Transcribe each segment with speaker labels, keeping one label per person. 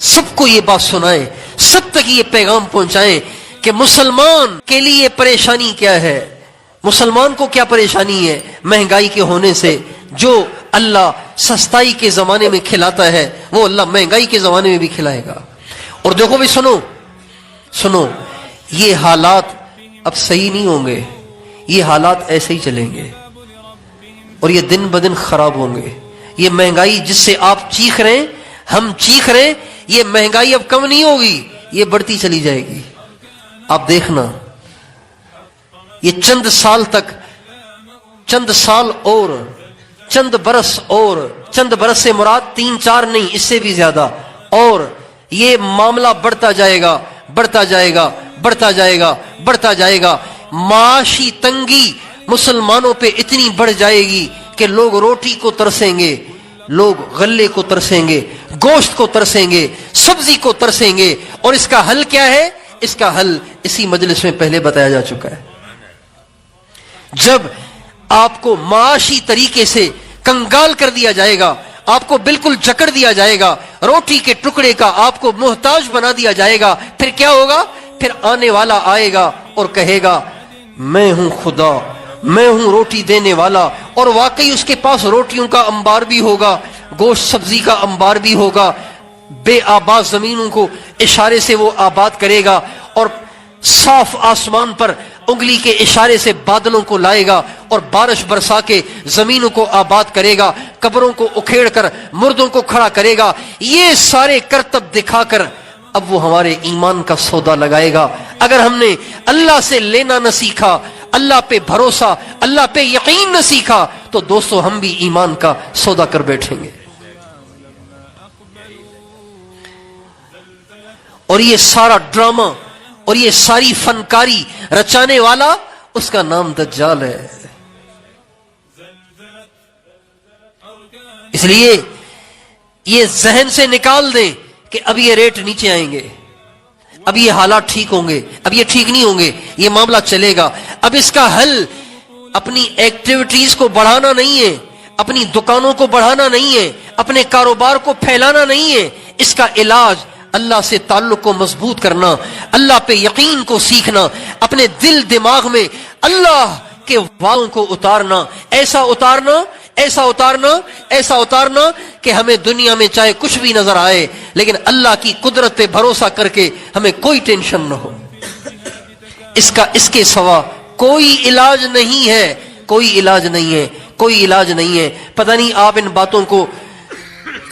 Speaker 1: سب کو یہ بات سنائیں، سب تک یہ پیغام پہنچائیں کہ مسلمان کے لیے پریشانی کیا ہے، مسلمان کو کیا پریشانی ہے مہنگائی کے ہونے سے۔ جو اللہ سستائی کے زمانے میں کھلاتا ہے وہ اللہ مہنگائی کے زمانے میں بھی کھلائے گا۔ اور دیکھو بھی سنو یہ حالات اب صحیح نہیں ہوں گے، یہ حالات ایسے ہی چلیں گے اور یہ دن بدن خراب ہوں گے۔ یہ مہنگائی جس سے آپ چیخ رہے ہیں، ہم چیخ رہے ہیں، یہ مہنگائی اب کم نہیں ہوگی، یہ بڑھتی چلی جائے گی۔ آپ دیکھنا یہ چند سال تک، چند سال اور چند برس، اور چند برس سے مراد 3-4 نہیں، اس سے بھی زیادہ، اور یہ معاملہ بڑھتا جائے گا، بڑھتا جائے گا، بڑھتا جائے گا، بڑھتا جائے گا۔ معاشی تنگی مسلمانوں پہ اتنی بڑھ جائے گی کہ لوگ روٹی کو ترسیں گے، لوگ غلے کو ترسیں گے، گوشت کو ترسیں گے، سبزی کو ترسیں گے۔ اور اس کا حل کیا ہے؟ اس کا حل اسی مجلس میں پہلے بتایا جا چکا ہے۔ جب آپ کو معاشی طریقے سے کنگال کر دیا جائے گا، آپ کو بالکل جکڑ دیا جائے گا، روٹی کے ٹکڑے کا آپ کو محتاج بنا دیا جائے گا، پھر کیا ہوگا؟ پھر آنے والا آئے گا اور کہے گا میں ہوں خدا، میں ہوں روٹی دینے والا، اور واقعی اس کے پاس روٹیوں کا انبار بھی ہوگا، گوشت سبزی کا انبار بھی ہوگا، بے آباد زمینوں کو اشارے سے وہ آباد کرے گا، اور صاف آسمان پر انگلی کے اشارے سے بادلوں کو لائے گا اور بارش برسا کے زمینوں کو آباد کرے گا، قبروں کو اکھیڑ کر مردوں کو کھڑا کرے گا۔ یہ سارے کرتب دکھا کر اب وہ ہمارے ایمان کا سودا لگائے گا۔ اگر ہم نے اللہ سے لینا نہ سیکھا، اللہ پہ بھروسہ، اللہ پہ یقین نہ سیکھا، تو دوستو ہم بھی ایمان کا سودا کر بیٹھیں گے۔ اور یہ سارا ڈرامہ اور یہ ساری فنکاری رچانے والا، اس کا نام دجال ہے۔ اس لیے یہ ذہن سے نکال دیں کہ اب یہ ریٹ نیچے آئیں گے، اب یہ حالات ٹھیک ہوں گے، اب یہ ٹھیک نہیں ہوں گے، یہ معاملہ چلے گا۔ اب اس کا حل اپنی ایکٹیویٹیز کو بڑھانا نہیں ہے، اپنی دکانوں کو بڑھانا نہیں ہے، اپنے کاروبار کو پھیلانا نہیں ہے۔ اس کا علاج اللہ سے تعلق کو مضبوط کرنا، اللہ پہ یقین کو سیکھنا، اپنے دل دماغ میں اللہ کے وعدوں کو اتارنا، ایسا اتارنا، ایسا اتارنا، ایسا اتارنا کہ ہمیں دنیا میں چاہے کچھ بھی نظر آئے لیکن اللہ کی قدرت پہ بھروسہ کر کے ہمیں کوئی ٹینشن نہ ہو۔ اس کے سوا کوئی علاج نہیں ہے، کوئی علاج نہیں ہے، کوئی علاج نہیں ہے۔ پتہ نہیں آپ ان باتوں کو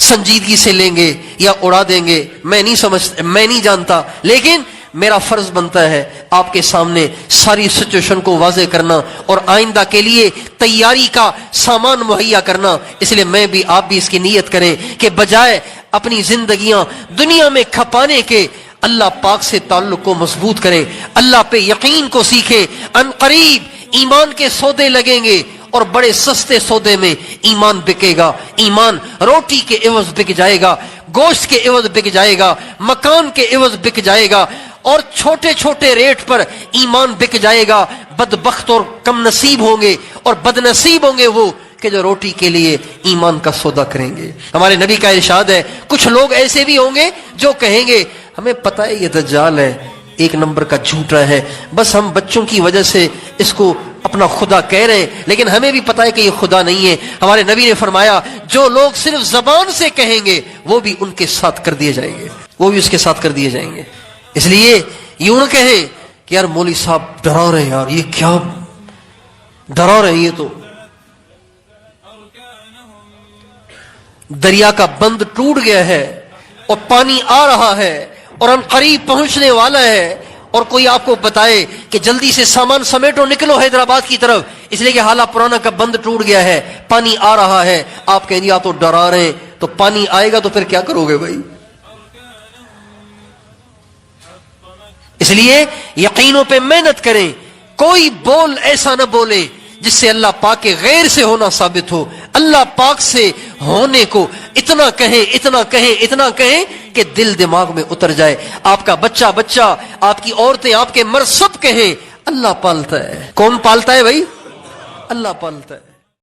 Speaker 1: سنجیدگی سے لیں گے یا اڑا دیں گے، میں نہیں جانتا، لیکن میرا فرض بنتا ہے آپ کے سامنے ساری سچویشن کو واضح کرنا اور آئندہ کے لیے تیاری کا سامان مہیا کرنا۔ اس لیے میں بھی، آپ بھی اس کی نیت کریں کہ بجائے اپنی زندگیاں دنیا میں کھپانے کے، اللہ پاک سے تعلق کو مضبوط کریں، اللہ پہ یقین کو سیکھیں۔ ان قریب ایمان کے سودے لگیں گے اور بڑے سستے سودے میں ایمان بکے گا۔ ایمان روٹی کے عوض بک جائے گا، گوشت کے عوض بک جائے گا، مکان کے عوض بک جائے گا، اور چھوٹے چھوٹے ریٹ پر ایمان بک جائے گا۔ بدبخت اور کم نصیب ہوں گے اور بد نصیب ہوں گے وہ کہ جو روٹی کے لیے ایمان کا سودا کریں گے۔ ہمارے نبی کا ارشاد ہے، کچھ لوگ ایسے بھی ہوں گے جو کہیں گے ہمیں پتہ ہے یہ دجال ہے، 1 نمبر کا جھوٹا ہے، بس ہم بچوں کی وجہ سے اس کو اپنا خدا کہہ رہے ہیں، لیکن ہمیں بھی پتہ ہے کہ یہ خدا نہیں ہے۔ ہمارے نبی نے فرمایا جو لوگ صرف زبان سے کہیں گے وہ بھی ان کے ساتھ کر دیے جائیں گے، وہ بھی اس کے ساتھ کر دیے جائیں گے۔ اس لیے یوں نہ کہیں کہ یار مولوی صاحب ڈرا رہے ہیں، یار یہ کیا ڈرا رہے ہیں، یہ تو دریا کا بند ٹوٹ گیا ہے اور پانی آ رہا ہے اور ان قریب پہنچنے والا ہے، اور کوئی آپ کو بتائے کہ جلدی سے سامان سمیٹو نکلو حیدرآباد کی طرف، اس لیے کہ حالہ پرانا کا بند ٹوٹ گیا ہے، پانی آ رہا ہے، آپ کہیں گے آپ تو ڈرا رہے ہیں، تو پانی آئے گا تو پھر کیا کرو گے بھائی؟ اس لیے یقینوں پہ محنت کریں، کوئی بول ایسا نہ بولے جس سے اللہ پاک کے غیر سے ہونا ثابت ہو۔ اللہ پاک سے ہونے کو اتنا کہیں، اتنا کہیں، اتنا کہیں کہ دل دماغ میں اتر جائے۔ آپ کا بچہ، آپ کی عورتیں، آپ کے مرد سب کہیں اللہ پالتا ہے۔ کون پالتا ہے بھائی؟ اللہ پالتا ہے۔